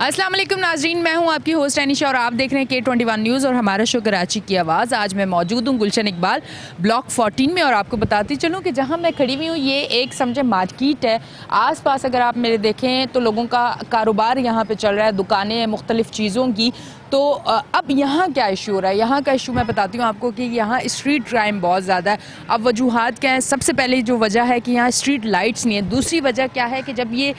अस्सलाम वालेकुम नाजरीन, मैं हूं आपकी होस्ट अनिशा और आप देख रहे हैं K21 न्यूज़ और हमारा शो कराची की आवाज़। आज मैं मौजूद हूं गुलशन इकबाल ब्लॉक 14 में और आपको बताती चलूं कि जहां मैं खड़ी हुई हूं ये एक समझे मार्केट है। आसपास अगर आप मेरे देखें तो लोगों का कारोबार यहां पे चल रहा है, दुकानें हैं मुख्तलिफ़ चीज़ों की। तो अब यहाँ क्या इशू हो रहा है? यहाँ का इशू मैं बताती हूँ आपको कि यहाँ स्ट्रीट क्राइम बहुत ज़्यादा है। अब वजूहात क्या है? सबसे पहले जो वजह है कि यहाँ स्ट्रीट लाइट्स नहीं है। दूसरी वजह क्या है कि जब ये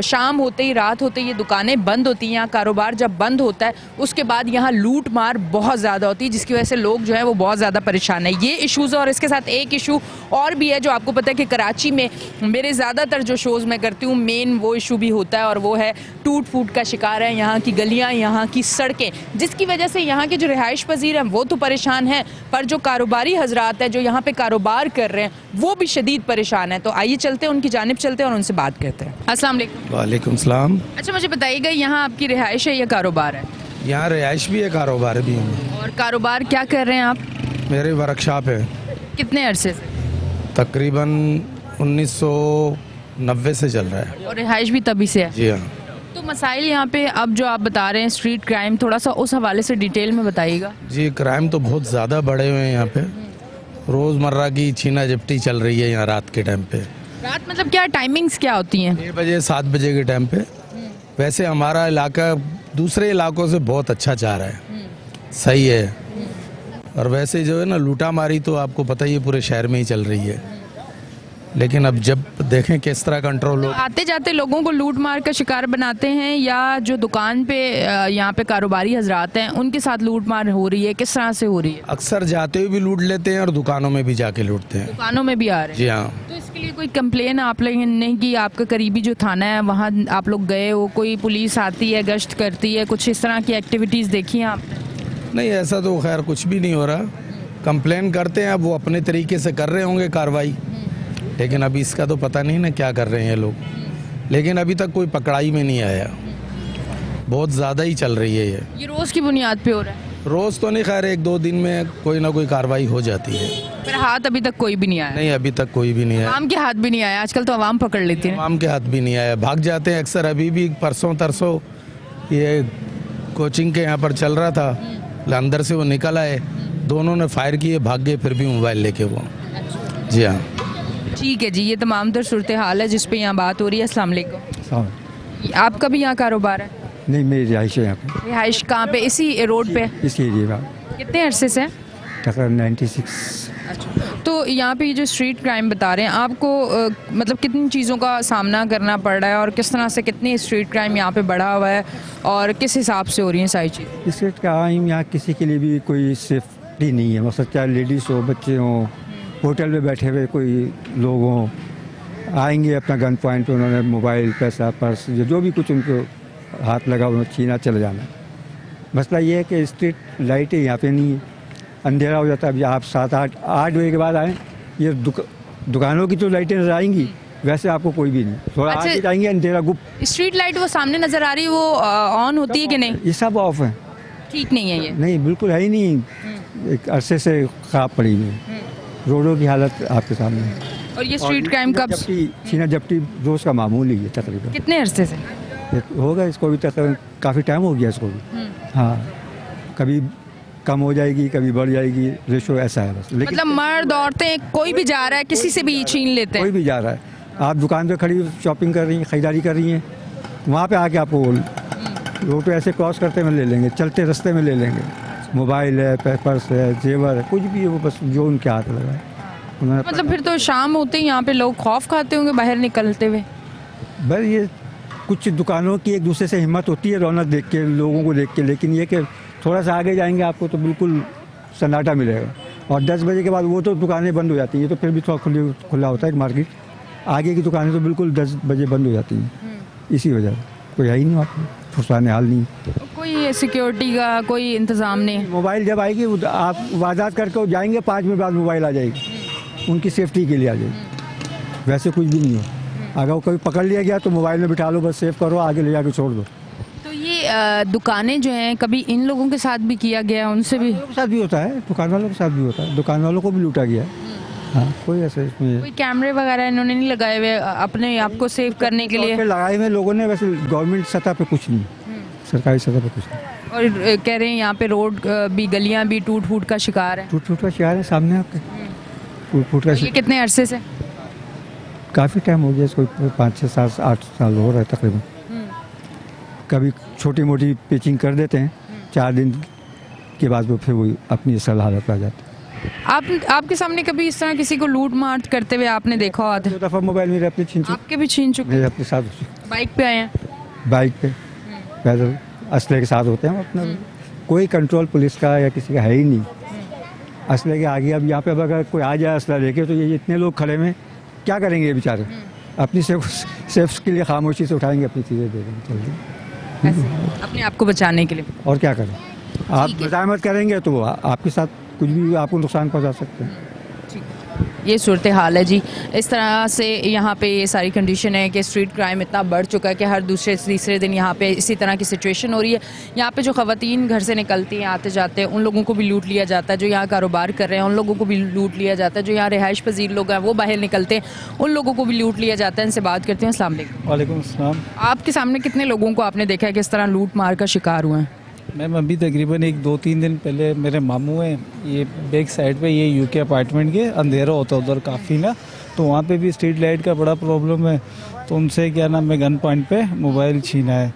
शाम होते ही, रात होते ही ये दुकानें बंद होती हैं, यहाँ कारोबार जब बंद होता है उसके बाद यहाँ लूट मार बहुत ज़्यादा होती है, जिसकी वजह से लोग जो है वो बहुत ज़्यादा परेशान है। ये इशूज़ और इसके साथ एक इशू और भी है जो आपको पता है कि कराची में मेरे ज़्यादातर जो शोज़ मैं करती हूँ मेन वो इशू भी होता है और वो है टूट फूट का शिकार है यहाँ की गलियाँ, यहाँ की सड़कें, जिसकी वजह से यहाँ के जो रिहाइश पजीर हैं वो तो परेशान हैं, पर जो कारोबारी हजरात हैं जो यहाँ पे कारोबार कर रहे हैं वो भी शदीद परेशान है। तो आइए चलते हैं, उनकी जानिब चलते हैं और उनसे बात करते हैं। अस्सलाम वालेकुम। वालेकुम सलाम। अच्छा, मुझे बताइएगा यहाँ आपकी रिहाइश है या कारोबार है? यहाँ रिहाइश भी है, कारोबार भी है। और कारोबार क्या कर रहे हैं आप? मेरी वर्कशॉप है। कितने अरसे से? तकरीबन 1990 से चल रहा है। और रिहाइश भी तभी से है? जी हाँ। तो मसाइल यहाँ पे अब जो आप बता रहे हैं स्ट्रीट क्राइम, थोड़ा सा उस हवाले से डिटेल में बताइएगा। जी, क्राइम तो बहुत ज़्यादा बढ़े हुए हैं यहाँ पे। रोज़मर्रा की छीना झपटी चल रही है यहाँ रात के टाइम पे। रात मतलब क्या टाइमिंग्स क्या होती हैं? 6 बजे 7 बजे के टाइम पे। वैसे हमारा इलाका दूसरे इलाकों से बहुत अच्छा जा रहा है, सही है। और वैसे जो है ना लूटा मारी तो आपको पता ही है पूरे शहर में ही चल रही है, लेकिन अब जब देखें किस तरह कंट्रोल हो। आते जाते लोगों को लूट मार का शिकार बनाते हैं या जो दुकान पे यहाँ पे कारोबारी हजरात हैं उनके साथ लूट मार हो रही है? किस तरह से हो रही है? अक्सर जाते हुए भी लूट लेते हैं और दुकानों में भी जाके लूटते हैं। दुकानों में भी आ रहे हैं? जी हाँ। तो इसके लिए कोई कंप्लेन आप लोगों ने की? आपका करीबी जो थाना है वहाँ आप लोग गए हो, कोई पुलिस आती है, गश्त करती है, कुछ इस तरह की एक्टिविटीज़ देखी हैं आपने? नहीं, ऐसा तो खैर कुछ भी नहीं हो रहा। कंप्लेन करते हैं, अब वो अपने तरीके से कर रहे होंगे कार्रवाई, लेकिन अभी इसका तो पता नहीं ना क्या कर रहे हैं लोग। लेकिन अभी तक कोई पकड़ाई में नहीं आया। बहुत ज़्यादा ही चल रही है ये रोज़ की बुनियाद पे हो रहा है? रोज़ तो नहीं, खैर 1-2 दिन में कोई ना कोई कार्रवाई हो जाती है। फिर हाथ अभी तक कोई भी नहीं आया? नहीं, अभी तक कोई भी नहीं आया। आवाम के हाथ भी नहीं आया? आजकल तो आवाम पकड़ लेती है। आवाम के हाथ भी नहीं आया, भाग जाते हैं अक्सर। अभी भी परसों तरसों ये कोचिंग के यहाँ पर चल रहा था, अंदर से वो निकल आए, दोनों ने फायर किए, भाग गए, फिर भी मोबाइल लेके वो। जी हाँ। ठीक है जी, ये तमाम तर सूरत हाल है जिस पे यहाँ बात हो रही है। अस्सलाम वालेकुम। आपका भी यहाँ कारोबार है? नहीं, मेरी रिहाइश है यहाँ पे। रिहाइश कहाँ पे? इसी रोड पे? इसी एरिया में। कितने अरसे से? तकरीबन 96। अच्छा, तो यहाँ पे ये जो स्ट्रीट क्राइम बता रहे हैं आपको मतलब कितनी चीज़ों का सामना करना पड़ रहा है और किस तरह से कितनी स्ट्रीट क्राइम यहाँ पे बढ़ा हुआ है और किस हिसाब से हो रही है सारी चीज़? स्ट्रीट क्राइम यहाँ किसी के लिए भी कोई सेफ्टी नहीं है, मतलब चाहे लेडीज़ हो, बच्चे हों, होटल में बैठे हुए कोई लोग हों, आएंगे अपना गन पॉइंट पे, उन्होंने मोबाइल, पैसा, पर्स, जो भी कुछ उनको हाथ लगा उन्होंने छीना चले जाना। मसला ये है कि स्ट्रीट लाइटें यहाँ पे नहीं है, अंधेरा हो जाता है। अभी आप 7-8 बजे के बाद आएँ, ये दुकानों की तो लाइटें नजर आएंगी, वैसे आपको कोई भी नहीं। थोड़ा आगे जाएंगे अंधेरा गुप्त। स्ट्रीट लाइट वो सामने नज़र आ रही है, वो ऑन होती है कि नहीं? ये सब ऑफ है। ठीक नहीं है ये? नहीं, बिल्कुल है ही नहीं, एक अरसे से ख़राब पड़ी हुई है। रोडों की हालत आपके सामने है। और ये स्ट्रीट क्राइम कब? छीना झपटी रोज़ का मामूल ही है तकरीबन। कितने अरसे से होगा इसको भी? तकरीबन काफ़ी टाइम हो गया इसको भी। हाँ, कभी कम हो जाएगी, कभी बढ़ जाएगी, रेशो ऐसा है बस। लेकिन मतलब मर्द औरतें कोई भी जा रहा है, किसी से भी छीन लेते हैं? कोई भी जा रहा है। आप दुकान पे खड़ी शॉपिंग कर रही हैं, ख़रीदारी कर रही हैं, वहाँ पे आके आपको रोड पे ऐसे क्रॉस करते में ले लेंगे, चलते रास्ते में ले लेंगे। मोबाइल है, पर्स है, जेवर है, कुछ भी है, वो बस जो उनके हाथ लगा है उन्होंने। मतलब फिर तो शाम होते ही यहाँ पे लोग खौफ खाते होंगे बाहर निकलते हुए? बस ये कुछ दुकानों की एक दूसरे से हिम्मत होती है रौनक देख के, लोगों को देख के, लेकिन ये कि थोड़ा सा आगे जाएंगे आपको तो बिल्कुल सन्नाटा मिलेगा। और 10 बजे के बाद वो तो दुकानें बंद हो जाती हैं, ये तो फिर भी थोड़ा खुला होता है मार्केट। आगे की दुकानें तो बिल्कुल 10 बजे बंद हो जाती हैं। इसी वजह से कोई है ही नहीं, आपको फुसलाने हाल नहीं, कोई सिक्योरिटी का कोई इंतज़ाम नहीं। मोबाइल जब आएगी आप वारदात करके जाएंगे, 5 मिनट बाद मोबाइल आ जाएगी, उनकी सेफ्टी के लिए आ जाएगी। वैसे कुछ भी नहीं हो। अगर वो कभी पकड़ लिया गया तो मोबाइल में बिठा लो, बस सेव करो, आगे ले जाके छोड़ दो। तो ये दुकानें जो हैं कभी इन लोगों के साथ भी किया गया, उनसे भी? के साथ भी होता है, दुकान वालों के साथ भी होता है, दुकान वालों को भी लूटा गया है। हाँ, कोई ऐसे इसमें कोई कैमरे वगैरह इन्होंने नहीं लगाए हुए अपने आप को सेव करने के लिए? लगाए हुए लोगों ने, वैसे गवर्नमेंट सतह पे कुछ नहीं। सरकारी सतह पर कुछ नहीं। और कह रहे हैं यहाँ पे रोड भी, गलियाँ भी टूट फूट का शिकार है। टूट फूट का शिकार है सामने आपके, टूट फूट का ये कितने अरसे से? काफ़ी टाइम हो गया इसको, 5 6 7 8 साल हो रहा है तकरीबन। कभी छोटी मोटी पिचिंग कर देते हैं, 4 दिन के बाद वो फिर वही अपनी असल हालत पर आ जाते हैं। आपके सामने कभी इस तरह किसी को लूट मार करते हुए आपने देखा हो? 2 दफ़ा मोबाइल मेरे अपने छीन चुके, आपके भी छीन चुके? मेरे अपने साथ, बाइक पे आए हैं? बाइक पे पैदल असले के साथ होते हैं अपना। कोई कंट्रोल पुलिस का या किसी का है ही नहीं असले के आगे। अब यहाँ पे अब अगर कोई आ जाए असला लेके तो ये इतने लोग खड़े में क्या करेंगे ये बेचारे? अपनी सेफ्स के लिए खामोशी से उठाएंगे, अपनी चीज़ें दे देंगे, चल देंगे अपने आप को बचाने के लिए। और क्या करें? आप मजामत करेंगे तो आपके साथ कुछ भी आपको नुकसान पहुँचा सकते हैं। ये सूरत हाल है जी। इस तरह से यहाँ पे ये सारी कंडीशन है कि स्ट्रीट क्राइम इतना बढ़ चुका है कि हर दूसरे तीसरे दिन यहाँ पे इसी तरह की सिचुएशन हो रही है। यहाँ पे जो ख़वातीन घर से निकलती हैं आते जाते हैं उन लोगों को भी लूट लिया जाता है, जो यहाँ कारोबार कर रहे हैं उन लोगों को भी लूट लिया जाता है, जो यहाँ रिहाइश पजीर लोग हैं वो बाहर निकलते हैं उन लोगों को भी लूट लिया जाता है। इनसे बात करते हैं। अस्सलाम वालेकुम। वालेकुम अस्सलाम। आपके सामने कितने लोगों को आपने देखा है किस तरह लूट मार का शिकार हुए हैं? मैम अभी तकरीबन 1-2-3 दिन पहले मेरे मामू हैं, ये बैक साइड पे, ये यूके अपार्टमेंट के, अंधेरा होता है उधर काफ़ी ना, तो वहाँ पे भी स्ट्रीट लाइट का बड़ा प्रॉब्लम है, तो उनसे क्या नाम है गन पॉइंट पे मोबाइल छीना है।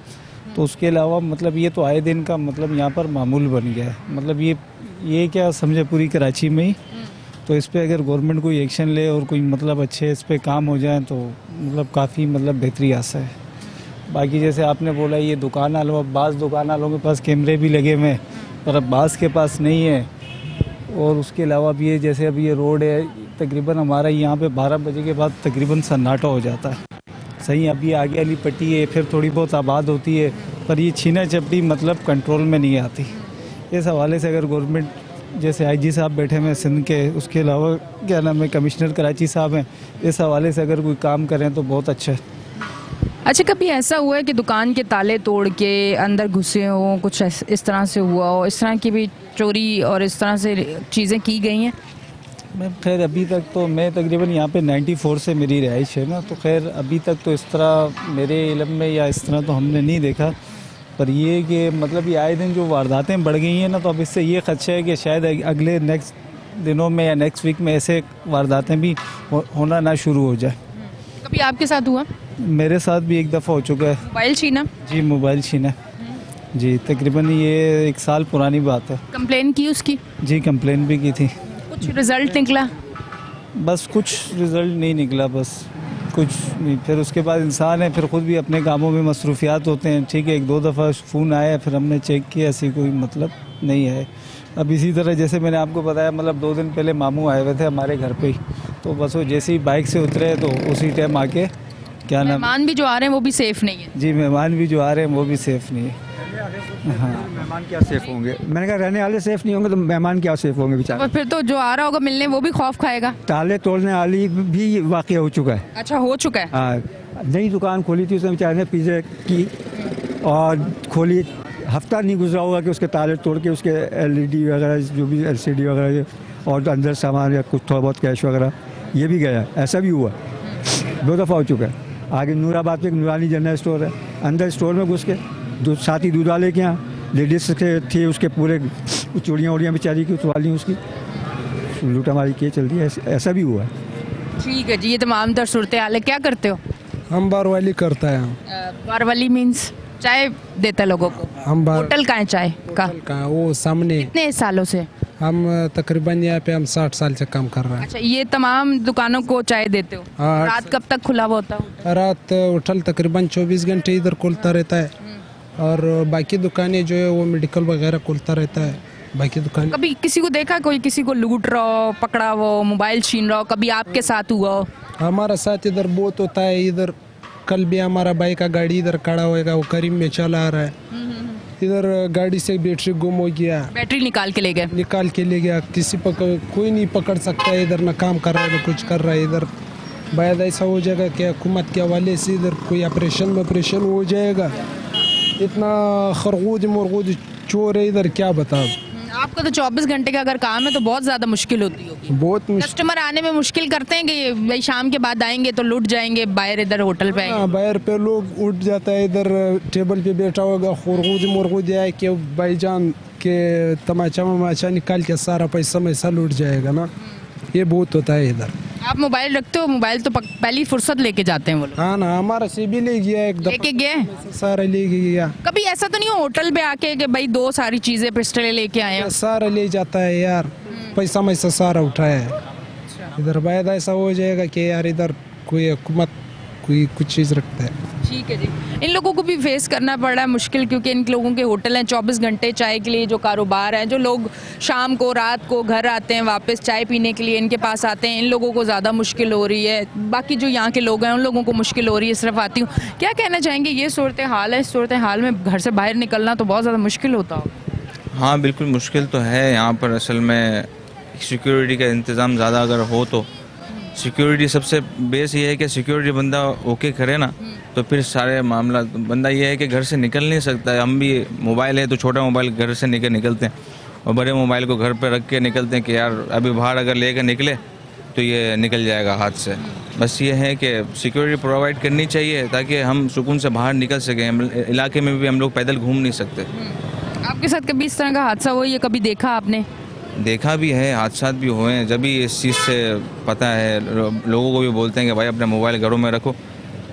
तो उसके अलावा मतलब ये तो आए दिन का मतलब यहाँ पर मामूल बन गया है। मतलब ये क्या समझे पूरी कराची में ही। तो इस पर अगर गवर्नमेंट कोई एक्शन ले और कोई मतलब अच्छे इस पर काम हो जाए तो मतलब काफ़ी मतलब बेहतरी आसा है। बाकी जैसे आपने बोला ये दुकान वालों, बाज़ दुकान वालों के पास कैमरे भी लगे हुए हैं पर अब बाज़ के पास नहीं है। और उसके अलावा भी ये जैसे अब ये रोड है तकरीबन हमारा यहाँ पे 12 बजे के बाद तकरीबन सन्नाटा हो जाता है। सही अभी आगे वाली पट्टी है फिर थोड़ी बहुत आबाद होती है पर ये छीना चपटी मतलब कंट्रोल में नहीं आती। इस हवाले से अगर गवर्नमेंट जैसे आईजी साहब बैठे हुए हैं सिंध के, उसके अलावा क्या नाम है कमिश्नर कराची साहब हैं, इस हवाले से अगर कोई काम करें तो बहुत अच्छा है। अच्छा, कभी ऐसा हुआ है कि दुकान के ताले तोड़ के अंदर घुसे हो, कुछ इस तरह से हुआ हो? इस तरह की भी चोरी और इस तरह से चीज़ें की गई हैं? मैं खैर अभी तक तो मैं तकरीबन यहाँ पे 94 से मेरी रिहाइश है ना, तो खैर अभी तक तो इस तरह मेरे इल्म में या इस तरह तो हमने नहीं देखा। पर ये कि मतलब ये आए दिन जो वारदातें बढ़ गई हैं ना, तो अब इससे ये खदशा है कि शायद अगले नेक्स्ट दिनों में या नेक्स्ट वीक में ऐसे वारदातें भी होना ना शुरू हो जाए। कभी आपके साथ हुआ? मेरे साथ भी एक दफ़ा हो चुका है। मोबाइल छीना? जी मोबाइल छीना जी, तकरीबन ये 1 साल पुरानी बात है। कंप्लेन की उसकी? जी कंप्लेन भी की थी। कुछ रिजल्ट निकला? बस कुछ रिज़ल्ट नहीं निकला, बस कुछ नहीं। फिर उसके बाद इंसान है फिर ख़ुद भी अपने कामों में मसरूफियात होते हैं। ठीक है 1-2 दफ़ा फ़ोन आया फिर हमने चेक किया, ऐसी कोई मतलब नहीं है। अब इसी तरह जैसे मैंने आपको बताया मतलब 2 दिन पहले मामू आए हुए थे हमारे घर पे ही, तो बस वो जैसे ही बाइक से उतरे तो उसी टाइम आके क्या नाम, मेहमान भी जो आ रहे हैं वो भी सेफ नहीं है? जी मेहमान भी जो आ रहे हैं वो भी सेफ़ नहीं है। हाँ मेहमान क्या सेफ होंगे? मैंने कहा रहने वाले सेफ नहीं होंगे तो मेहमान क्या सेफ होंगे बेचारे? और फिर तो जो आ रहा होगा मिलने वो भी खौफ खाएगा। ताले तोड़ने वाली भी वाक़या हो चुका है। अच्छा, हो चुका है? हाँ, नई दुकान खोली थी उसने बेचारे ने पिज़्ज़ा की और खोली, हफ्ता नहीं गुजरा होगा कि उसके ताले तोड़ के उसके LED वगैरह जो भी LCD वगैरह और अंदर सामान या कुछ थोड़ा बहुत कैश वगैरह ये भी गया। ऐसा भी हुआ 2 दफ़ा हो चुका है। आगे नूराबाद में एक नूरानी जनरल स्टोर है, अंदर स्टोर में घुस के साथ ही दूध वाले के यहाँ लेडीज़ के थे, उसके पूरे चूड़ियाँ उड़ियाँ बेचारी की उतवाली उसकी लूटा मारी किए चल रही है। ऐसा भी हुआ है। ठीक है जी, ये तमाम तर सूरत हाल है। क्या करते हो? हम बारवाली करता है। बारवाली मीन्स चाय देता है लोगों को? हम बार होटल का है चाय का? का वो सामने कितने सालों से? हम तकरीबन यहाँ पे हम 60 साल से काम कर रहे हैं। अच्छा, ये तमाम दुकानों को चाय देते हो? हाँ, रात कब तक खुला हुआ होता है? रात होटल तकरीबन 24 घंटे इधर खुलता रहता है और बाकी दुकानें जो है वो मेडिकल वगैरह खुलता रहता है। बाकी दुकान कभी किसी को देखा कोई किसी को लूट रहा हो, पकड़ा हो, मोबाइल छीन रहा हो, कभी आपके साथ हुआ हो? हमारा साथ इधर बहुत होता है। इधर कल भी हमारा बाइक का गाड़ी इधर खड़ा होएगा, वो करीम में चला आ रहा है, इधर गाड़ी से बैटरी गुम हो गया, बैटरी निकाल के ले गए? निकाल के ले गया। किसी कोई नहीं पकड़ सकता है, इधर ना काम कर रहा है ना कुछ कर रहा है। इधर शायद ऐसा हो जाएगा कि हुकूमत के हवाले से इधर कोई ऑपरेशन हो जाएगा। इतना खरगोद मुरगोद चोर है इधर, क्या बताओ। आपका तो 24 घंटे का अगर काम है तो बहुत ज़्यादा मुश्किल होती होगी। बहुत मुश्किल। कस्टमर आने में मुश्किल करते हैं कि भाई शाम के बाद आएंगे तो लुट जाएंगे, बाहर इधर होटल पे आएंगे। हाँ, बाहर पे लोग उठ जाता है, इधर टेबल पे बैठा होगा खुरगुद मुरगुद आए कि भाईजान के तमाचा वमाचा निकाल के सारा पैसा मैसा लूट जाएगा ना, ये बहुत होता है इधर। आप मोबाइल रखते हो? मोबाइल तो पहली फुर्सत लेके जाते हैं वो लोग। हाँ ना, हमारा से भी ले गया एक लेके गए? सारा ले गया। कभी ऐसा तो नहीं हो होटल पे आके कि भाई 2 सारी चीजें पिस्टलें लेके आए हो? सारा ले जाता है यार, पैसा मैसा सारा उठाया है। इधर बाद ऐसा हो जाएगा कि यार इधर कोई हुकूमत कोई कुछ चीज़ रखता है। ठीक है जी। इन लोगों को भी फेस करना पड़ रहा है मुश्किल, क्योंकि इन लोगों के होटल हैं 24 घंटे चाय के लिए, जो कारोबार है, जो लोग शाम को रात को घर आते हैं वापस चाय पीने के लिए इनके पास आते हैं, इन लोगों को ज़्यादा मुश्किल हो रही है। बाकी जो यहाँ के लोग हैं उन लोगों को मुश्किल हो रही है। सिर्फ आती हूँ, क्या कहना चाहेंगे? ये सूरत हाल है, इस सूरत हाल में घर से बाहर निकलना तो बहुत ज़्यादा मुश्किल होता हो। हाँ बिल्कुल मुश्किल तो है यहाँ पर। असल में सिक्योरिटी का इंतज़ाम ज़्यादा अगर हो तो सिक्योरिटी सबसे बेस ये है कि सिक्योरिटी बंदा ओके करे ना तो फिर सारे मामला। बंदा ये है कि घर से निकल नहीं सकता है। हम भी मोबाइल है तो छोटा मोबाइल घर से निकलते हैं और बड़े मोबाइल को घर पर रख के निकलते हैं कि यार अभी बाहर अगर लेकर निकले तो ये निकल जाएगा हाथ से। बस ये है कि सिक्योरिटी प्रोवाइड करनी चाहिए ताकि हम सुकून से बाहर निकल सकें। इलाके में भी हम लोग पैदल घूम नहीं सकते। आपके साथ कभी इस तरह का हादसा हुआ, ये कभी देखा आपने? देखा भी है, हादसा भी हुए हैं। जब भी इस चीज़ से पता है लोगों को भी बोलते हैं कि भाई अपने मोबाइल घरों में रखो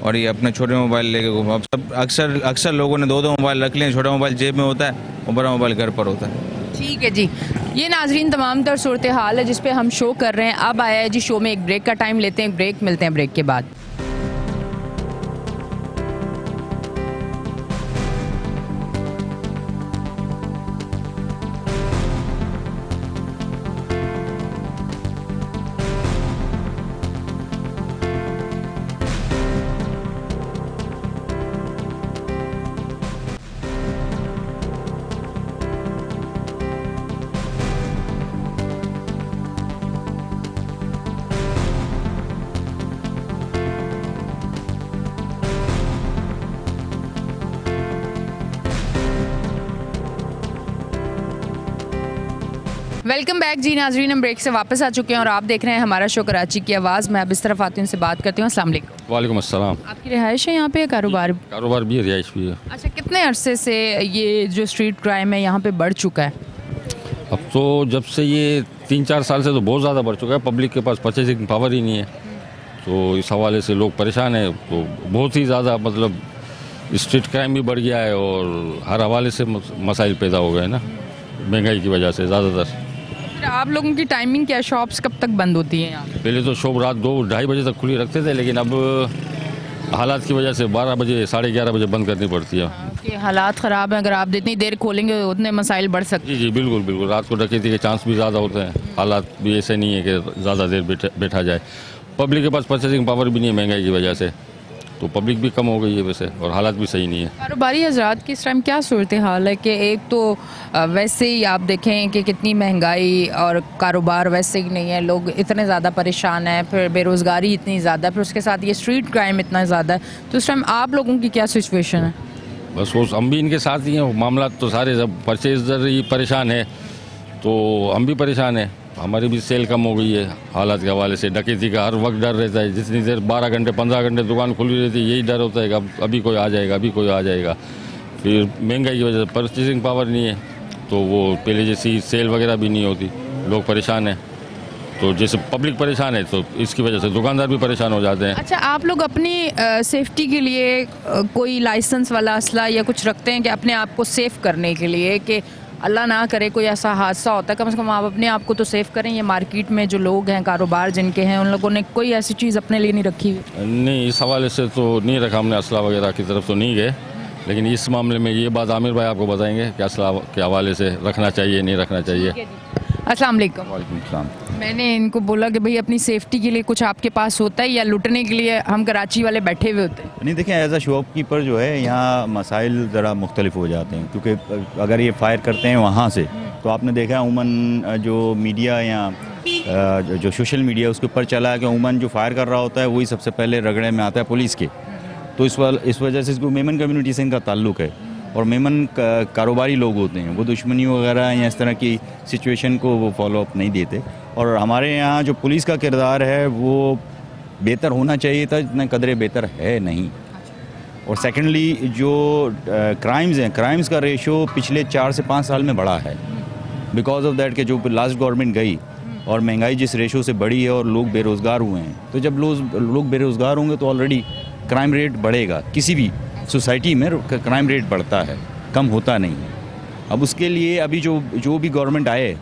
और ये अपने छोटे मोबाइल लेके घूमो। अब सब अक्सर लोगों ने 2 मोबाइल रख लिए। छोटा मोबाइल जेब में होता है और बड़ा मोबाइल घर पर होता है। ठीक है जी। ये नाजरीन तमाम तर सूरत हाल है जिस पे हम शो कर रहे हैं। अब आया है जी शो में एक ब्रेक का टाइम, लेते हैं ब्रेक, मिलते हैं ब्रेक के बाद। वेलकम बैक जी नाजरीन, हम ब्रेक से वापस आ चुके हैं और आप देख रहे हैं हमारा शो कराची की आवाज़। मैं अब इस तरफ आती हूँ, उनसे बात करती हूँ। अस्सलाम वालेकुम। वालेकुम अस्सलाम। आपकी रिहाइश है यहाँ पे या कारोबार? कारोबार भी है, रिहाइश भी है। अच्छा, कितने अरसे से ये जो स्ट्रीट क्राइम है यहाँ पे बढ़ चुका है? अब तो जब से ये 3-4 साल से तो बहुत ज़्यादा बढ़ चुका है। पब्लिक के पास परचेजिंग पावर ही नहीं है, तो इस हवाले से लोग परेशान हैं। तो बहुत ही ज़्यादा मतलब स्ट्रीट क्राइम भी बढ़ गया है और हर हवाले से मसाइल पैदा हो गए ना, महंगाई की वजह से ज़्यादातर। आप लोगों की टाइमिंग क्या, शॉप्स कब तक बंद होती हैं यहाँ? पहले तो शॉप रात 2-2:30 बजे तक खुली रखते थे, लेकिन अब हालात की वजह से 12 बजे 11:30 बजे बंद करनी पड़ती है। कि हालात ख़राब हैं, अगर आप जितनी देर खोलेंगे उतने मसाइल बढ़ सकते हैं। जी बिल्कुल बिल्कुल। रात को डकैती के चांस भी ज़्यादा होते हैं। हालात भी ऐसे नहीं है कि ज़्यादा देर बैठा जाए। पब्लिक के पास परचेजिंग पावर भी नहीं है महंगाई की वजह से, तो पब्लिक भी कम हो गई है वैसे, और हालात भी सही नहीं है। कारोबारी हजरात की इस टाइम क्या सूरत हाल है कि एक तो वैसे ही आप देखें कि कितनी महंगाई और कारोबार वैसे ही नहीं है, लोग इतने ज़्यादा परेशान हैं, फिर बेरोज़गारी इतनी ज़्यादा, फिर उसके साथ ये स्ट्रीट क्राइम इतना ज़्यादा है, तो इस टाइम आप लोगों की क्या सिचुएशन है? बस वो हम भी इनके साथ ही हैं। मामला तो सारे जब परचेजर ही परेशान है तो हम भी परेशान हैं। हमारी भी सेल कम हो गई है हालात के हवाले से। डकैती का हर वक्त डर रहता है। जितनी देर 12 घंटे 15 घंटे दुकान खुली रहती है, यही डर होता है कि अभी कोई आ जाएगा, अभी कोई आ जाएगा। फिर महंगाई की वजह से परचेजिंग पावर नहीं है, तो वो पहले जैसी सेल वगैरह भी नहीं होती। लोग परेशान हैं, तो जैसे पब्लिक परेशान है तो इसकी वजह से दुकानदार भी परेशान हो जाते हैं। अच्छा, आप लोग अपनी सेफ्टी के लिए कोई लाइसेंस वाला असला या कुछ रखते हैं कि अपने आप को सेफ करने के लिए, कि अल्लाह ना करे कोई ऐसा हादसा होता है, कम से कम आप अपने आप को तो सेफ करें? ये मार्केट में जो लोग हैं, कारोबार जिनके हैं, उन लोगों ने कोई ऐसी चीज़ अपने लिए नहीं रखी हुई? नहीं, इस हवाले से तो नहीं रखा हमने। असला वगैरह की तरफ तो नहीं गए, लेकिन इस मामले में ये बात आमिर भाई आपको बताएंगे कि असला के हवाले से रखना चाहिए नहीं रखना चाहिए। अस्सलाम वालेकुम। वालेकुम सलाम। मैंने इनको बोला कि भाई अपनी सेफ्टी के लिए कुछ आपके पास होता है या लुटने के लिए हम कराची वाले बैठे हुए होते हैं? नहीं, देखें, एज अ शॉपकीपर जो है यहाँ मसाइल ज़रा मुख्तलिफ हो जाते हैं, क्योंकि अगर ये फायर करते हैं वहाँ से, तो आपने देखा है उमन जो मीडिया या जो सोशल मीडिया उसके ऊपर चला है कि उमन जो फायर कर रहा होता है वही सबसे पहले रगड़े में आता है पुलिस के। तो इस वजह से इसको मेमन कम्युनिटी से इनका ताल्लुक़ है। और मेमन कारोबारी लोग होते हैं, वो दुश्मनी वगैरह या इस तरह की सिचुएशन को वो फॉलो अप नहीं देते। और हमारे यहाँ जो पुलिस का किरदार है वो बेहतर होना चाहिए था, जितना कदरे बेहतर है नहीं। और सेकेंडली जो क्राइम्स हैं, क्राइम्स का रेशो पिछले 4 से 5 साल में बढ़ा है, बिकॉज ऑफ दैट कि जो लास्ट गवर्नमेंट गई और महंगाई जिस रेशो से बढ़ी है और लोग बेरोज़गार हुए हैं, तो जब लोग बेरोज़गार होंगे तो ऑलरेडी क्राइम रेट बढ़ेगा। किसी भी सोसाइटी में क्राइम रेट बढ़ता है, कम होता नहीं है। अब उसके लिए अभी जो भी गवर्नमेंट आए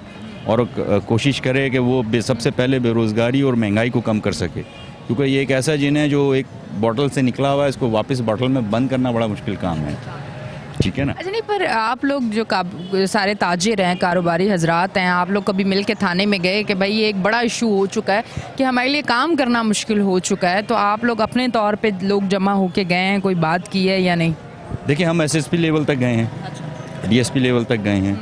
और कोशिश करे कि वो सबसे पहले बेरोज़गारी और महंगाई को कम कर सके, क्योंकि ये एक ऐसा जिन है जो एक बॉटल से निकला हुआ है, इसको वापस बॉटल में बंद करना बड़ा मुश्किल काम है, ठीक है ना। अच्छा, नहीं पर आप लोग जो सारे ताजिर हैं, कारोबारी हजरात हैं, आप लोग कभी मिल के थाने में गए कि भाई ये एक बड़ा इशू हो चुका है कि हमारे लिए काम करना मुश्किल हो चुका है, तो आप लोग अपने तौर पे लोग जमा होके गए हैं, कोई बात की है या नहीं? देखिए, हम SSP लेवल तक गए हैं, DSP लेवल तक गए हैं,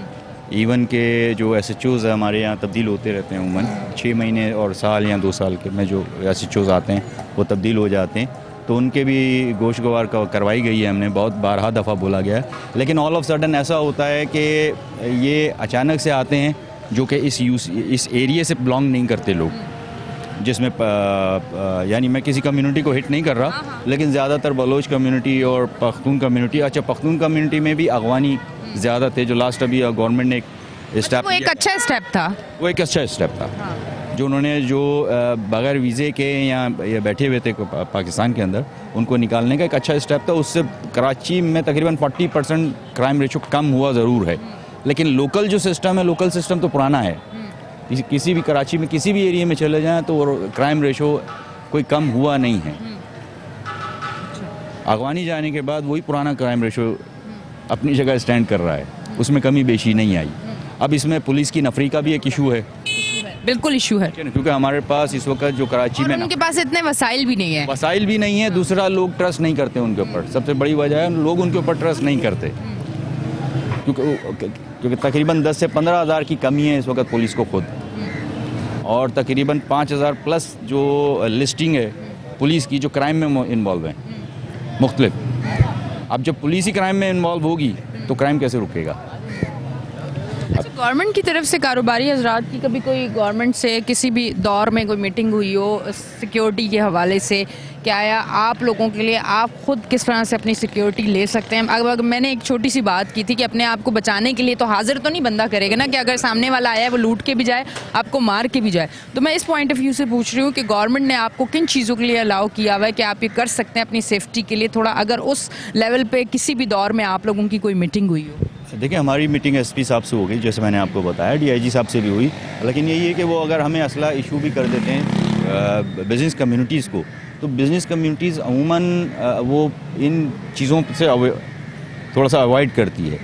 इवन के जो SHOs है हमारे यहाँ तब्दील होते रहते हैं। उमन 6 महीने और साल या 2 साल के में जो SHOs आते हैं वो तब्दील हो जाते हैं, तो उनके भी गोश गवार करवाई गई है, हमने बहुत बारहा दफ़ा बोला गया। लेकिन ऑल ऑफ सडन ऐसा होता है कि ये अचानक से आते हैं जो कि इस एरिया से बिलोंग नहीं करते लोग, जिसमें यानी मैं किसी कम्युनिटी को हिट नहीं कर रहा, लेकिन ज़्यादातर बलोच कम्युनिटी और पख्तून कम्युनिटी। अच्छा, पख्तून कम्युनिटी में भी अगवानी ज़्यादा थे, जो लास्ट अभी गवर्नमेंट ने एक स्टेप, वो एक अच्छा स्टेप था, वो एक अच्छा स्टेप था जो उन्होंने बगैर वीज़े के या बैठे हुए थे पाकिस्तान के अंदर, उनको निकालने का एक अच्छा स्टेप था। उससे कराची में तकरीबन 40% क्राइम रेशो कम हुआ ज़रूर है, लेकिन लोकल जो सिस्टम है, लोकल सिस्टम तो पुराना है। किसी भी कराची में किसी भी एरिया में चले जाएं तो क्राइम रेशो कोई कम हुआ नहीं है। अगवानी जाने के बाद वही पुराना क्राइम रेशो अपनी जगह स्टैंड कर रहा है, उसमें कमी बेशी नहीं आई। अब इसमें पुलिस की नफरी का भी एक इशू है, बिल्कुल इशू है, क्योंकि हमारे पास इस वक्त जो कराची में उनके पास इतने वसाइल भी नहीं है, वसाइल भी नहीं है, दूसरा लोग ट्रस्ट नहीं करते उनके ऊपर। सबसे बड़ी वजह है लोग उनके ऊपर ट्रस्ट नहीं करते, क्योंकि तकरीबन 10 से 15 हज़ार की कमी है इस वक्त पुलिस को खुद, और तकरीबन 5,000 प्लस जो लिस्टिंग है पुलिस की जो क्राइम में इन्वॉल्व है मुख्तलिफ। अब जब पुलिस ही क्राइम में इन्वॉल्व होगी तो क्राइम कैसे रुकेगा? अच्छा, गवर्नमेंट की तरफ से कारोबारी हजरात की कभी कोई गवर्नमेंट से किसी भी दौर में कोई मीटिंग हुई हो सिक्योरिटी के हवाले से? क्या या आप लोगों के लिए आप खुद किस तरह से अपनी सिक्योरिटी ले सकते हैं? अगर मैंने एक छोटी सी बात की थी कि अपने आप को बचाने के लिए तो हाजिर तो नहीं बंदा करेगा ना, कि अगर सामने वाला आया है वो लूट के भी जाए, आपको मार के भी जाए। तो मैं इस पॉइंट ऑफ व्यू से पूछ रही हूँ कि गवर्नमेंट ने आपको किन चीज़ों के लिए अलाउ किया हुआ है कि आप ये कर सकते हैं अपनी सेफ्टी के लिए? थोड़ा अगर उस लेवल पे किसी भी दौर में आप लोगों की कोई मीटिंग हुई हो। देखिए, हमारी मीटिंग SP साहब से हो गई, जैसे मैंने आपको बताया, DIG साहब से भी हुई, लेकिन यही है कि वो अगर हमें असला इशू भी कर देते हैं बिज़नेस कम्युनिटीज़ को, तो बिज़नेस कम्युनिटीज़ अमूमन वो इन चीज़ों से थोड़ा सा अवॉइड करती है।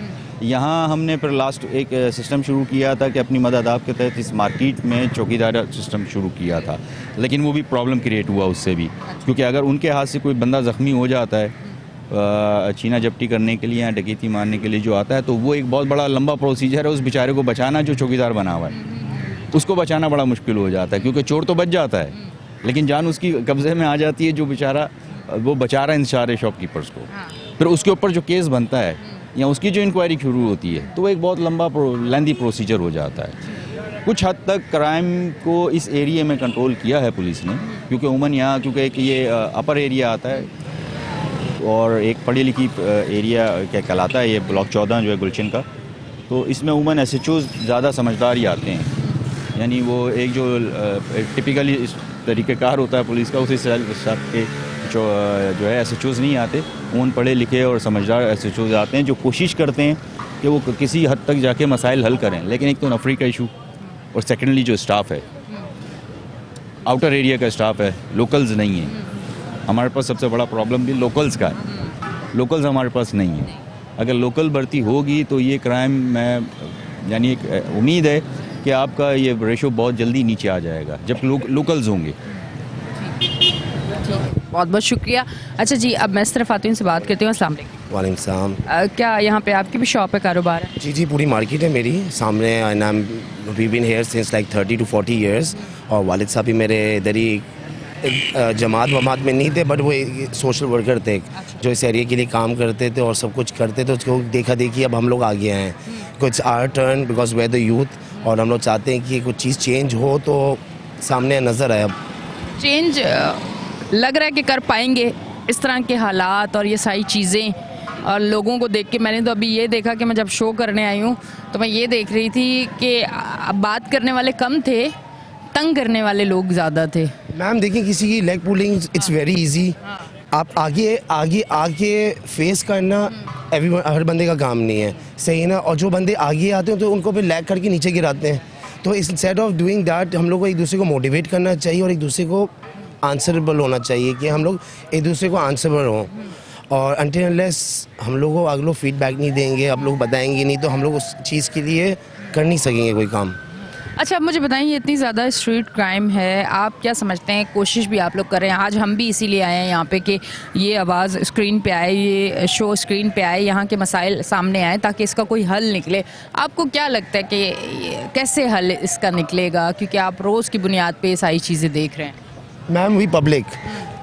यहाँ हमने फिर लास्ट एक सिस्टम शुरू किया था कि अपनी मदद आपके तहत इस मार्केट में चौकीदार सिस्टम शुरू किया था, लेकिन वो भी प्रॉब्लम क्रिएट हुआ उससे भी, क्योंकि अगर उनके हाथ से कोई बंदा ज़ख्मी हो जाता है छीना झपटी करने के लिए या डकैती मारने के लिए जो आता है, तो वो एक बहुत बड़ा लंबा प्रोसीजर है। उस बेचारे को बचाना, जो चौकीदार बना हुआ है, उसको बचाना बड़ा मुश्किल हो जाता है, क्योंकि चोर तो बच जाता है लेकिन जान उसकी कब्जे में आ जाती है, जो बेचारा वो बचा रहा है इन सारे शॉपकीपर्स को। फिर उसके ऊपर जो केस बनता है या उसकी जो इंक्वायरी शुरू होती है, तो वो एक बहुत लंबा लेंदी प्रोसीजर हो जाता है। कुछ हद तक क्राइम को इस एरिया में कंट्रोल किया है पुलिस ने, क्योंकि उमन यहाँ क्योंकि एक ये अपर एरिया आता है और एक पढ़ी लिखी एरिया क्या कहलाता है, ये ब्लॉक 14 जो है गुलशन का, तो इसमें उमन SHOs ज़्यादा समझदार ही आते हैं। यानी वो एक जो टिपिकली तरीक़ेकार होता है पुलिस का, उसी हिसाब के जो है SHOs नहीं आते, उन पढ़े लिखे और समझदार SHOs आते हैं, जो कोशिश करते हैं कि वो किसी हद तक जाके मसाइल हल करें। लेकिन एक तो नफरी का इशू, और सेकेंडली जो स्टाफ है, आउटर एरिया का स्टाफ है, लोकल्स नहीं है। हमारे पास सबसे बड़ा प्रॉब्लम भी लोकल्स का है, लोकल्स हमारे पास नहीं है। अगर लोकल भर्ती होगी तो ये क्राइम में यानी एक उम्मीद है कि आपका ये रेशो बहुत जल्दी नीचे आ जाएगा जब लोकल्स होंगे। बहुत बहुत शुक्रिया। अच्छा जी, अब मैं सिर्फ फातिन से बात करती हूँ। अस्सलाम वालेकुम। वालेकुम सलाम। क्या यहाँ पे आपकी भी शॉप है, कारोबार है? जी जी, पूरी मार्केट है मेरी सामने, and we been here since like 30 to 40 years। और वालिद साहब भी मेरे इधर ही जमात वमात में नहीं थे, बट वो सोशल वर्कर थे जो इस एरिया के लिए काम करते थे और सब कुछ करते थे। उसको देखा देखी अब हम लोग आगे आए हैं, कुछ our turn because we are the youth, और हम लोग चाहते हैं कि कुछ चीज़ चेंज हो तो सामने नज़र आए। अब चेंज लग रहा है कि कर पाएंगे इस तरह के हालात और ये सारी चीज़ें, और लोगों को देख के मैंने तो अभी ये देखा कि मैं जब शो करने आई हूँ तो मैं ये देख रही थी कि बात करने वाले कम थे, तंग करने वाले लोग ज़्यादा थे। मैम देखिए, किसी की leg pulling it's very easy, आप आगे आगे आगे फेस करना हर बंदे का काम नहीं है, सही है ना। और जो बंदे आगे आते हैं तो उनको फिर लैग करके नीचे गिराते हैं। तो इंस्टेड ऑफ डूइंग दैट हम लोग को एक दूसरे को मोटिवेट करना चाहिए और एक दूसरे को आंसरेबल होना चाहिए कि हम लोग एक दूसरे को आंसरेबल हों। और अनटिल अनलेस हम लोग को अगर लोग फीडबैक नहीं देंगे, आप लोग बताएंगे नहीं, तो हम लोग उस चीज़ के लिए कर नहीं सकेंगे कोई काम। अच्छा, अब मुझे बताइए, इतनी ज़्यादा स्ट्रीट क्राइम है, आप क्या समझते हैं? कोशिश भी आप लोग कर रहे हैं, आज हम भी इसीलिए आए हैं यहाँ पे कि ये आवाज़ स्क्रीन पे आए, ये शो स्क्रीन पे आए, यहाँ के मसाइल सामने आए ताकि इसका कोई हल निकले। आपको क्या लगता है कि कैसे हल इसका निकलेगा, क्योंकि आप रोज़ की बुनियाद पे ये सारी चीज़ें देख रहे हैं? Ma'am we public,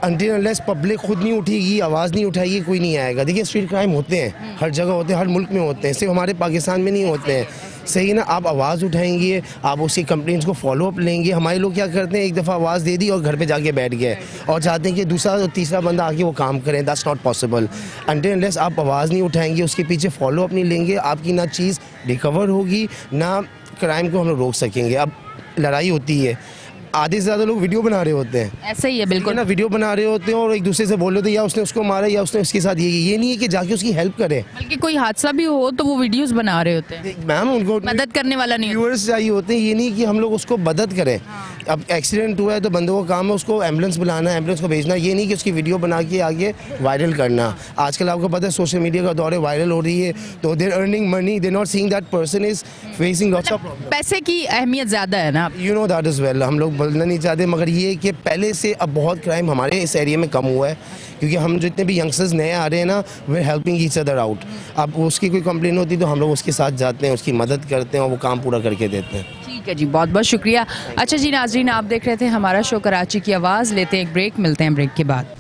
until unless public खुद नहीं उठेगी, आवाज़ नहीं उठाएगी, कोई नहीं आएगा। देखिए स्ट्रीट क्राइम होते हैं, हर जगह होते हैं, हर मुल्क में होते हैं, सिर्फ हमारे पाकिस्तान में नहीं होते हैं, सही ना। आप आवाज़ उठाएंगे, आप उसकी कंप्लेंट्स को फॉलो अप लेंगे। हमारे लोग क्या करते हैं, एक दफ़ा आवाज़ दे दी और घर पे जाके बैठ गए और चाहते हैं कि दूसरा और तीसरा बंदा आके वो काम करें। That's not possible. Until unless आप आवाज़ नहीं उठाएंगे, उसके पीछे फॉलो अप नहीं लेंगे, आपकी ना चीज़ रिकवर होगी, ना क्राइम को हम लोग रोक सकेंगे। अब लड़ाई होती है, आधे से ज़्यादा लोग वीडियो बना रहे होते हैं, ऐसा ही है बिल्कुल ना, वीडियो बना रहे होते हैं और एक दूसरे से बोल रहे होते हैं या उसने उसको मारा या उसने उसके साथ ये नहीं है कि जाके उसकी हेल्प करे। बल्कि कोई हादसा भी हो तो वो वीडियोस बना रहे होते हैं, मैम उनको मदद करने वाला नहीं होता। व्यूअर्स चाहिए होते हैं, ये नहीं कि हम लोग उसको मदद करें। अब एक्सीडेंट हुआ है तो बंदों का काम है उसको एम्बुलेंस बुलाना, एम्बुलेंस को भेजना, ये नहीं कि उसकी वीडियो बना के आगे वायरल करना। आजकल आपको पता है सोशल मीडिया का दौर है, वायरल हो रही है, तो they're earning money, they're not seeing that person is facing lots of problem. पैसे की अहमियत ज़्यादा है ना, you know that is well, हम लोग बोलना नहीं चाहते, मगर ये है कि पहले से अब बहुत क्राइम हमारे इस एरिया में कम हुआ है, क्योंकि हम जितने भी यंगस्टर्स नए आ रहे हैं ना, वे हेल्पिंग ईच अदर आउट। अब उसकी कोई कंप्लेन होती तो हम लोग उसके साथ जाते हैं, उसकी मदद करते हैं और वो काम पूरा करके देते हैं। ठीक है जी, बहुत बहुत शुक्रिया। अच्छा जी नाज़रीन, आप देख रहे थे हमारा शो कराची की आवाज़। लेते हैं एक ब्रेक, मिलते हैं ब्रेक के बाद।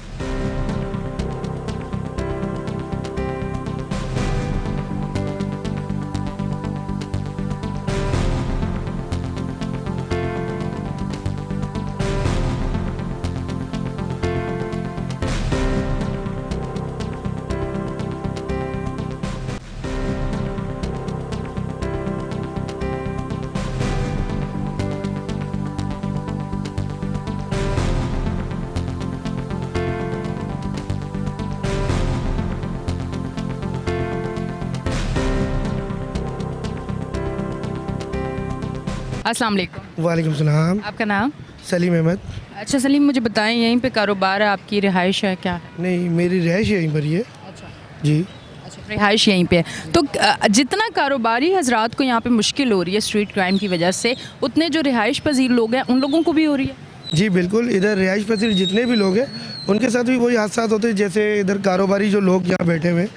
अस्सलाम वालेकुम। वालेकुम सलाम। आपका नाम? सलीम अहमद। अच्छा सलीम, मुझे बताएं, यहीं पे कारोबार है आपकी, रिहाइश है क्या? नहीं, मेरी रिहाइश यहीं पर ही है। अच्छा जी। अच्छा, रिहाइश यहीं पे है। तो जितना कारोबारी हजरात को यहाँ पे मुश्किल हो रही है स्ट्रीट क्राइम की वजह से, उतने जो रिहाइश पजीर लोग हैं उन लोगों को भी हो रही है? जी बिल्कुल, इधर रिहाइश पसीर जितने भी लोग हैं उनके साथ भी वही हादसा होते हैं। जैसे इधर कारोबारी जो लोग यहाँ बैठे हुए हैं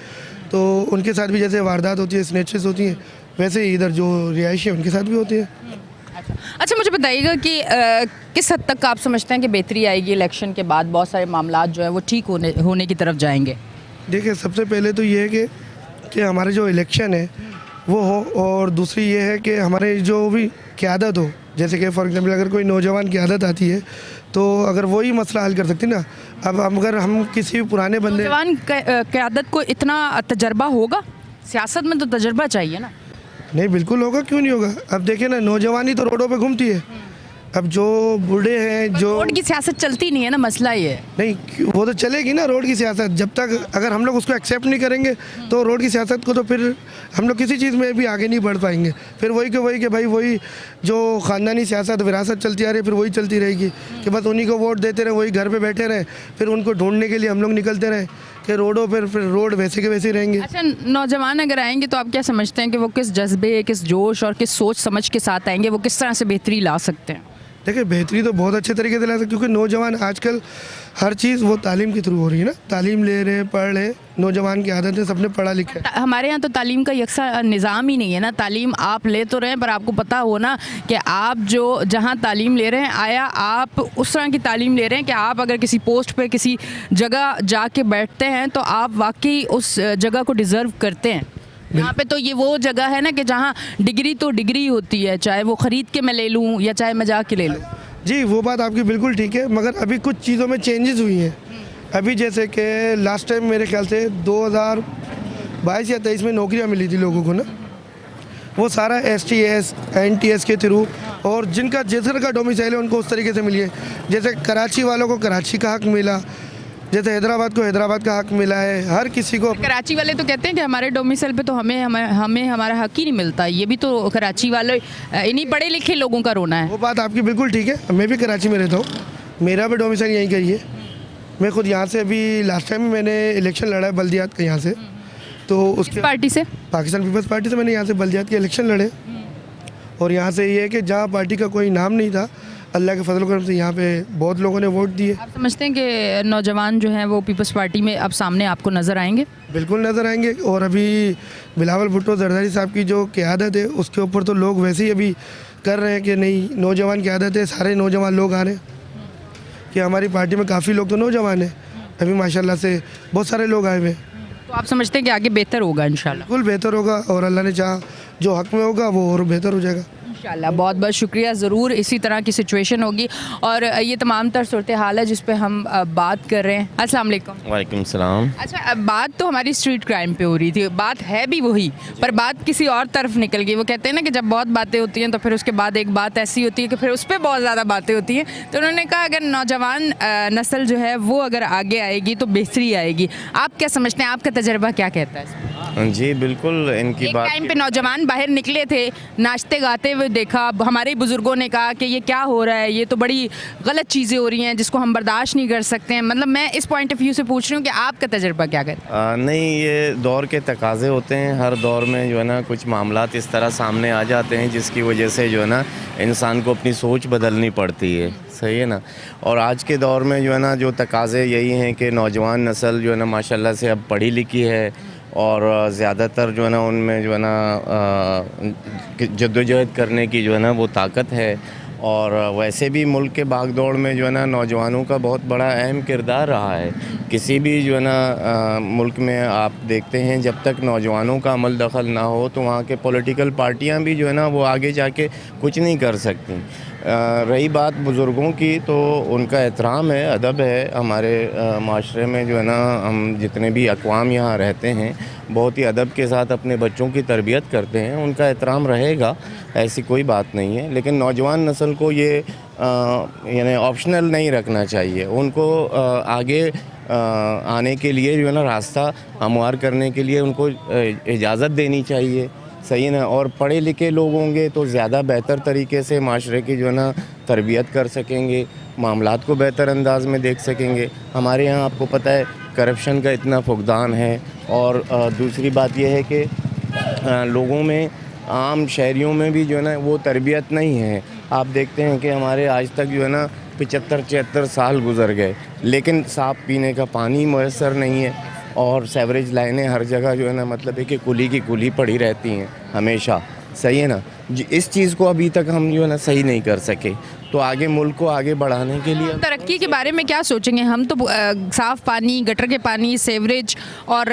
तो उनके साथ भी जैसे वारदात होती है, स्नैचेस होती हैं, वैसे ही इधर जो रिहाइश है उनके साथ भी होती है। अच्छा, मुझे बताइएगा कि किस हद तक आप समझते हैं कि बेहतरी आएगी इलेक्शन के बाद, बहुत सारे मामला जो है वो ठीक होने की तरफ जाएंगे? देखिए, सबसे पहले तो ये है कि हमारे जो इलेक्शन है वो हो, और दूसरी ये है कि हमारे जो भी क़यादत हो, जैसे कि फॉर एग्जांपल अगर कोई नौजवान क़यादत आती है तो अगर वही मसला हल कर सकती ना। अब अगर हम किसी पुराने बंदे, नौजवान क़यादत को इतना तजर्बा होगा? सियासत में तो तजर्बा चाहिए ना। नहीं, बिल्कुल होगा, क्यों नहीं होगा। अब देखिए ना, नौजवानी तो रोडों पे घूमती है। अब जो बूढ़े हैं, जो रोड की सियासत चलती नहीं है ना, मसला ये है। नहीं, वो तो चलेगी ना रोड की सियासत, जब तक अगर हम लोग उसको एक्सेप्ट नहीं करेंगे तो रोड की सियासत को तो फिर हम लोग किसी चीज़ में भी आगे नहीं बढ़ पाएंगे। फिर वही कि भाई वही जो ख़ानदानी सियासत विरासत चलती आ रही है, फिर वही चलती रहेगी कि बस उन्हीं को वोट देते रहे, वही घर पे बैठे रहे, फिर उनको ढूंढने के लिए हम लोग निकलते रहे कि रोडों पर, फिर रोड वैसे के वैसे रहेंगे। अच्छा, नौजवान अगर आएंगे तो आप क्या समझते हैं कि वो किस जज्बे, किस जोश और किस सोच समझ के साथ आएंगे, वो किस तरह से बेहतरी ला सकते हैं? देखिए बेहतरी तो बहुत अच्छे तरीके से ला सकते, क्योंकि नौजवान आजकल हर चीज़ वो तालीम के थ्रू हो रही है ना, तालीम ले रहे हैं, पढ़ रहे हैं, नौजवान की आदत है, सबने पढ़ा लिखा है। हमारे यहाँ तो तालीम का यकसा निज़ाम ही नहीं है ना। तालीम आप ले तो रहे हैं, पर आपको पता हो ना कि आप जो जहाँ तालीम ले रहे हैं, आया आप उस तरह की तालीम ले रहे हैं कि आप अगर किसी पोस्ट पे किसी जगह जाके बैठते हैं तो आप वाकई उस जगह को डिज़र्व करते हैं। यहाँ पे तो ये वो जगह है ना कि जहाँ डिग्री तो डिग्री होती है, चाहे वो ख़रीद के मैं ले लूँ या चाहे मैं जाके ले लूँ। जी वो बात आपकी बिल्कुल ठीक है, मगर अभी कुछ चीज़ों में चेंजेस हुई हैं। अभी जैसे कि लास्ट टाइम मेरे ख्याल से 2022 या 23 में नौकरियां मिली थी लोगों को ना, वो सारा STS NTS के थ्रू, और जिनका जिस तरह का डोमिसाइल है उनको उस तरीके से मिली है। जैसे कराची वालों को कराची का हक मिला, जैसे हैदराबाद को हैदराबाद का हक मिला है, हर किसी को। कराची वाले तो कहते हैं कि हमारे डोमिसाइल पे तो हमें हमारा हक ही नहीं मिलता। ये भी तो कराची वाले इन्हीं पढ़े लिखे लोगों का रोना है। वो बात आपकी बिल्कुल ठीक है, मैं भी कराची में रहता हूँ, मेरा भी डोमिसाइल यहीं का ही है। मैं खुद यहाँ से अभी लास्ट टाइम मैंने इलेक्शन लड़ा है बल्दियात का यहाँ से, तो उसकी पार्टी से, पाकिस्तान पीपल्स पार्टी से मैंने यहाँ से बल्दियात के इलेक्शन लड़े। और यहाँ से ये है कि जहाँ पार्टी का कोई नाम नहीं था, अल्लाह के फजल करम से यहाँ पे बहुत लोगों ने वोट दिए। आप समझते हैं कि नौजवान जो हैं वो पीपल्स पार्टी में अब सामने आपको नज़र आएंगे? बिल्कुल नज़र आएंगे। और अभी बिलावल भुट्टो जरदारी साहब की जो क़यादत है उसके ऊपर तो लोग वैसे ही अभी कर रहे हैं कि नहीं, नौजवान की आदत है, सारे नौजवान लोग आ रहे हैं कि हमारी पार्टी में काफ़ी लोग तो नौजवान हैं, अभी माशाल्लाह से बहुत सारे लोग आए हुए हैं। तो आप समझते हैं कि आगे बेहतर होगा इंशाल्लाह? बिल्कुल बेहतर होगा, और अल्लाह ने चाहा जो हक में होगा वो और बेहतर हो जाएगा इंशाल्लाह। बहुत बहुत शुक्रिया। ज़रूर इसी तरह की सिचुएशन होगी और ये तमाम तर सूरत हाल है जिस पे हम बात कर रहे हैं। अस्सलाम वालेकुम। वालेकुम सलाम। अच्छा, अब बात तो हमारी स्ट्रीट क्राइम पे हो रही थी, बात है भी वही, पर बात किसी और तरफ निकल गई। वो कहते हैं ना कि जब बहुत बातें होती हैं तो फिर उसके बाद एक बात ऐसी होती है कि फिर उस पर बहुत ज़्यादा बातें होती हैं। तो उन्होंने कहा अगर नौजवान नस्ल जो है वो अगर आगे आएगी तो बेहतरी आएगी। आप क्या समझते हैं, आपका तजर्बा क्या कहता है? जी बिल्कुल, इनकी एक बात टाइम पे नौजवान बाहर निकले थे, नाचते गाते हुए देखा, हमारे बुजुर्गों ने कहा कि ये क्या हो रहा है, ये तो बड़ी गलत चीज़ें हो रही हैं जिसको हम बर्दाश्त नहीं कर सकते हैं। मतलब मैं इस पॉइंट ऑफ व्यू से पूछ रही हूँ कि आपका तजर्बा क्या कहता है? नहीं, ये दौर के तकाजे होते हैं। हर दौर में जो है ना कुछ मामलात इस तरह सामने आ जाते हैं जिसकी वजह से जो है ना इंसान को अपनी सोच बदलनी पड़ती है। सही है ना। और आज के दौर में जो है ना जो तकाजे यही हैं कि नौजवान नस्ल जो है ना माशाल्लाह से अब पढ़ी लिखी है और ज़्यादातर जो है ना उनमें जो है ना जद्दोजहद करने की जो है ना वो ताकत है। और वैसे भी मुल्क के भागदौड़ में जो है ना नौजवानों का बहुत बड़ा अहम किरदार रहा है। किसी भी जो है ना मुल्क में आप देखते हैं जब तक नौजवानों का अमल दखल ना हो तो वहाँ के पॉलिटिकल पार्टियाँ भी जो है ना वो आगे जाके कुछ नहीं कर सकती। रही बात बुज़ुर्गों की तो उनका एहतराम है, अदब है। हमारे माशरे में जो है ना हम जितने भी अक़वाम यहाँ रहते हैं बहुत ही अदब के साथ अपने बच्चों की तरबियत करते हैं, उनका एहतराम रहेगा, ऐसी कोई बात नहीं है। लेकिन नौजवान नस्ल को ये यानी ऑप्शनल नहीं रखना चाहिए, उनको आगे आने के लिए जो है ना रास्ता हमवार करने के लिए उनको इजाज़त देनी चाहिए। सही ना। और पढ़े लिखे लोग होंगे तो ज़्यादा बेहतर तरीके से माशरे की जो है ना तरबियत कर सकेंगे, मामलात को बेहतर अंदाज में देख सकेंगे। हमारे यहाँ आपको पता है करप्शन का इतना फुकदान है। और दूसरी बात यह है कि लोगों में, आम शहरियों में भी जो है ना वो तरबियत नहीं है। आप देखते हैं कि हमारे आज तक जो है ना 75-76 साल गुजर गए लेकिन साफ़ पीने का पानी मैसर नहीं है और सेवरेज लाइनें हर जगह जो है ना मतलब है कि कुली की कुली पड़ी रहती हैं हमेशा। सही है ना। इस चीज़ को अभी तक हम जो है ना सही नहीं कर सके, तो आगे मुल्क को आगे बढ़ाने के लिए तरक्की के बारे में क्या सोचेंगे हम? तो साफ़ पानी, गटर के पानी, सेवरेज और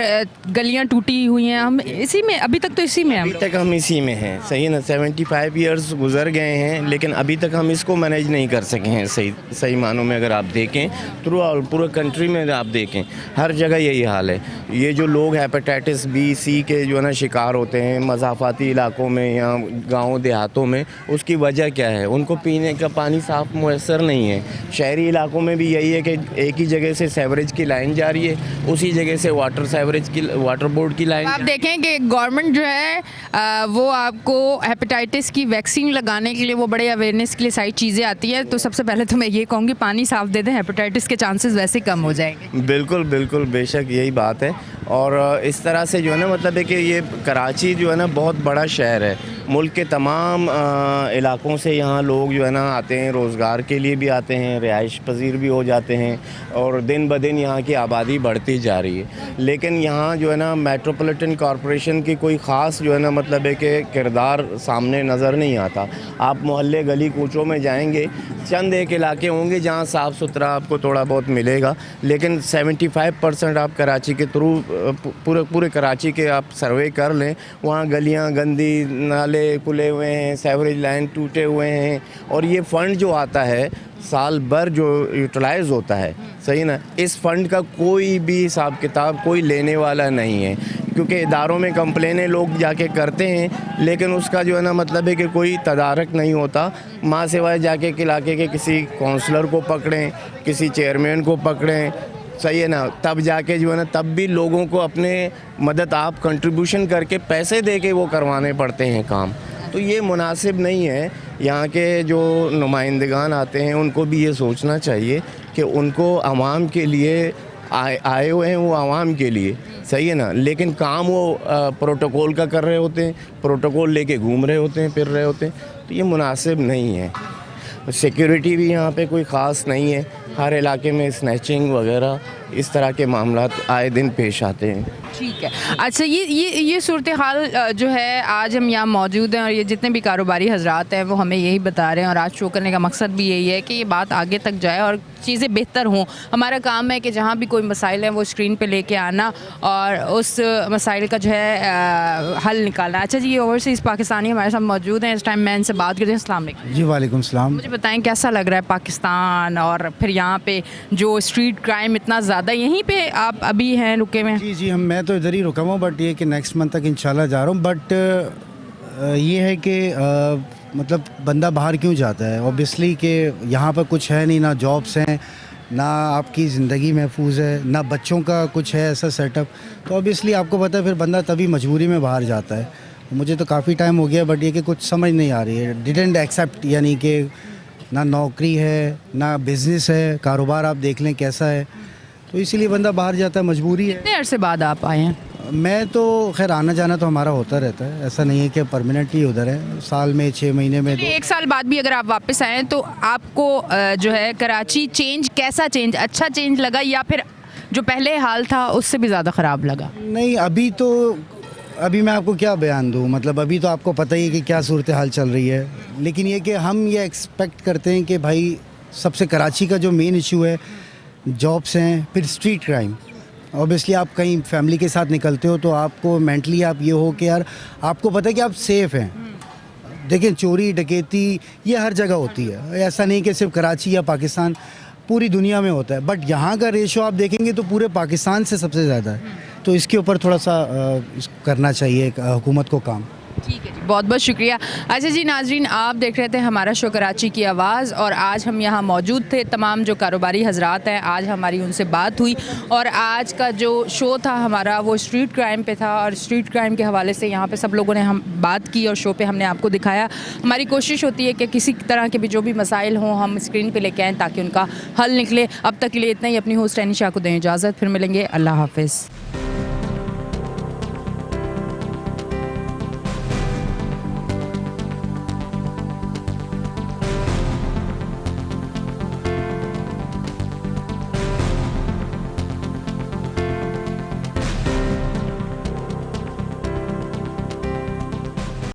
गलियां टूटी हुई हैं, हम इसी में अभी तक तो इसी में अभी तक हम इसी में हैं। सही है ना। 75 ईयर्स गुजर गए हैं लेकिन अभी तक हम इसको मैनेज नहीं कर सके हैं। सही मानों में अगर आप देखें पूरे कंट्री में आप देखें हर जगह यही हाल है। ये जो लोग हेपेटाइटिस B-C के जो है ना शिकार होते हैं मज़ाफ़ाती इलाकों में या गाँव देहातों में, उसकी वजह क्या है? उनको पीने का पानी साफ मुयसर नहीं है। शहरी इलाकों में भी यही है कि एक ही जगह से सेवरेज की लाइन जा रही है, उसी जगह से वाटर बोर्ड की लाइन। आप देखें कि गवर्नमेंट जो है वो आपको हेपेटाइटिस की वैक्सीन लगाने के लिए वो बड़े अवेयरनेस के लिए सारी चीज़ें आती है। तो सबसे पहले तो मैं ये कहूँगी पानी साफ दे दें, हेपेटाइटिस के चांसेस वैसे कम हो जाएंगे। बिल्कुल बिल्कुल, बेशक यही बात है। और इस तरह से जो है ना मतलब है कि ये कराची जो है ना बहुत बड़ा शहर है, मुल्क के तमाम इलाकों से यहाँ लोग जो है ना आते हैं, रोज़गार के लिए भी आते हैं, रिहाइश पजीर भी हो जाते हैं और दिन ब दिन यहाँ की आबादी बढ़ती जा रही है। लेकिन यहाँ जो है ना मेट्रोपॉलिटन कॉरपोरेशन की कोई ख़ास जो है ना मतलब है कि किरदार सामने नज़र नहीं आता। आप मोहल्ले गली कूचों में जाएंगे, चंद एक इलाके होंगे जहाँ साफ़ सुथरा आपको थोड़ा बहुत मिलेगा, लेकिन 75% आप कराची के थ्रू पूरे कराची के आप सर्वे कर लें, वहाँ गलियाँ गंदी, नाले खुले हुए हैं, सेवरेज लाइन टूटे हुए हैं और ये फ़ंड जो आता है साल भर जो यूटिलाइज़ होता है, सही ना, इस फ़ंड का कोई भी हिसाब किताब कोई लेने वाला नहीं है, क्योंकि इदारों में कंप्लेनें लोग जाके करते हैं लेकिन उसका जो है ना मतलब है कि कोई तदारक नहीं होता। माँ सिवाय जाके इलाके के किसी काउंसलर को पकड़ें, किसी चेयरमैन को पकड़ें, सही है ना, तब जाके जो है ना तब भी लोगों को अपने मदद आप कंट्रीब्यूशन करके पैसे दे के वो करवाने पड़ते हैं काम। तो ये मुनासिब नहीं है। यहाँ के जो नुमाइंदगान आते हैं उनको भी ये सोचना चाहिए कि उनको आवाम के लिए आए हुए हैं, वो आवाम के लिए, सही है ना, लेकिन काम वो प्रोटोकॉल का कर रहे होते हैं, प्रोटोकॉल लेके घूम रहे होते हैं, फिर रहे होते हैं, तो ये मुनासिब नहीं है। सिक्योरिटी भी यहाँ पे कोई ख़ास नहीं है, हर इलाके में स्नैचिंग वगैरह इस तरह के मामला आए दिन पेश आते हैं। ठीक है। अच्छा, ये सूरत हाल जो है, आज हम यहाँ मौजूद हैं और ये जितने भी कारोबारी हजरात हैं वो हमें यही बता रहे हैं और आज शो करने का मकसद भी यही है कि ये बात आगे तक जाए और चीज़ें बेहतर हों। हमारा काम है कि जहाँ भी कोई मसाइल है वो स्क्रीन पे लेके आना और उस मसाइल का जो है हल निकालना। अच्छा जी, ये ओवरसीज़ पाकिस्तानी हमारे साथ मौजूद हैं इस टाइम, मैं इनसे बात करते हैं। अस्सलाम वालेकुम जी। वालेकुम सलाम। मुझे बताएं कैसा लग रहा है पाकिस्तान और फिर यहाँ पे जो स्ट्रीट क्राइम इतना ज़्यादा, यहीं पे आप अभी हैं रुके हुए? जी, मैं तो इधर ही रुका हुआ, बट ये कि नेक्स्ट मंथ तक इंशाल्लाह जा रहा हूँ। बट ये है कि मतलब बंदा बाहर क्यों जाता है, ऑब्वियसली कि यहाँ पर कुछ है नहीं, ना जॉब्स हैं, ना आपकी ज़िंदगी महफूज है, ना बच्चों का कुछ है ऐसा सेटअप, तो ऑब्वियसली आपको पता है फिर बंदा तभी मजबूरी में बाहर जाता है। मुझे तो काफ़ी टाइम हो गया, बट ये कि कुछ समझ नहीं आ रही है, डिडंट एक्सेप्ट, यानी कि ना नौकरी है ना बिज़नेस है, कारोबार आप देख लें कैसा है, तो इसीलिए बंदा बाहर जाता है, मजबूरी है। कितने अरसे बाद आप आए हैं? मैं तो खैर आना जाना तो हमारा होता रहता है, ऐसा नहीं है कि परमानेंटली उधर है, साल में 6 महीने में 1 साल बाद भी अगर आप वापस आएँ तो आपको जो है कराची चेंज, कैसा चेंज, अच्छा चेंज लगा या फिर जो पहले हाल था उससे भी ज़्यादा ख़राब लगा? नहीं, अभी मैं आपको क्या बयान दूँ, मतलब अभी तो आपको पता ही है कि क्या सूरत हाल चल रही है, लेकिन ये कि हम ये एक्सपेक्ट करते हैं कि भाई सबसे कराची का जो मेन इशू है जॉब्स हैं, फिर स्ट्रीट क्राइम। ऑब्वियसली आप कहीं फैमिली के साथ निकलते हो तो आपको मेंटली आप ये हो कि यार आपको पता है कि आप सेफ़ हैं। देखिए, चोरी डकैती ये हर जगह होती है, ऐसा नहीं कि सिर्फ कराची या पाकिस्तान, पूरी दुनिया में होता है, बट यहाँ का रेशो आप देखेंगे तो पूरे पाकिस्तान से सबसे ज़्यादा है। तो इसके ऊपर थोड़ा सा करना चाहिए हुकूमत को काम। ठीक है जी, बहुत बहुत शुक्रिया। अच्छा जी नाजरीन, आप देख रहे थे हमारा शो कराची की आवाज़ और आज हम यहाँ मौजूद थे, तमाम जो कारोबारी हजरात हैं आज हमारी उनसे बात हुई और आज का जो शो था हमारा वो स्ट्रीट क्राइम पे था और स्ट्रीट क्राइम के हवाले से यहाँ पे सब लोगों ने हम बात की और शो पे हमने आपको दिखाया। हमारी कोशिश होती है कि किसी तरह के भी जो भी मसाइल हों हम स्क्रीन पर लेके आएँ ताकि उनका हल निकले। अब तक के लिए इतना ही। अपनी होस्ट एनिशा को दें इजाज़त, फिर मिलेंगे। अल्लाह हाफिज़।